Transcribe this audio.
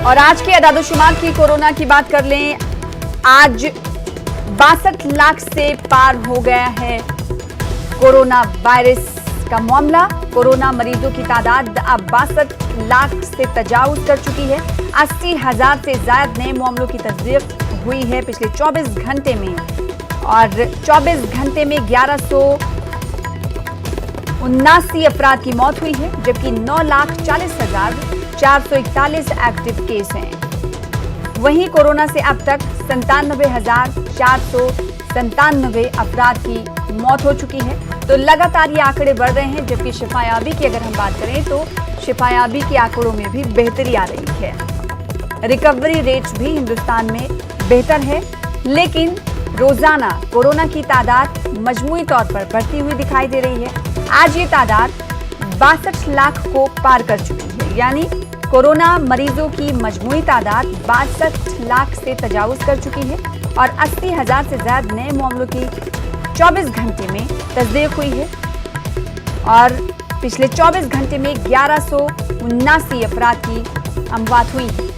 और आज के अदाद-ओ-शुमार की कोरोना की बात कर लें, आज 62 लाख से पार हो गया है कोरोना वायरस का मामला। कोरोना मरीजों की तादाद अब 62 लाख से तजावुज कर चुकी है। 80,000 से ज्यादा नए मामलों की तस्दीक हुई है पिछले 24 घंटे में, और 24 घंटे में 1179 अफराद की मौत हुई है, जबकि 9,40,441 एक्टिव केस हैं। वहीं कोरोना से अब तक 97,497 अफराद की मौत हो चुकी है। तो लगातार ये आंकड़े बढ़ रहे हैं, जबकि शिफायाबी की अगर हम बात करें तो शिफायाबी के आंकड़ों में भी बेहतरी आ रही है। रिकवरी रेट्स भी हिंदुस्तान में बेहतर है, लेकिन रोजाना कोरोना की तादाद मजमूई तौर पर बढ़ती हुई दिखाई दे रही है। आज ये तादाद 62 लाख को पार कर चुकी है, यानी कोरोना मरीजों की मजमूई तादाद 62 लाख से तजावुज कर चुकी है, और 80,000 से ज्यादा नए मामलों की 24 घंटे में तस्दीक हुई है, और पिछले 24 घंटे में 1179 अफराद की अमवात हुई है।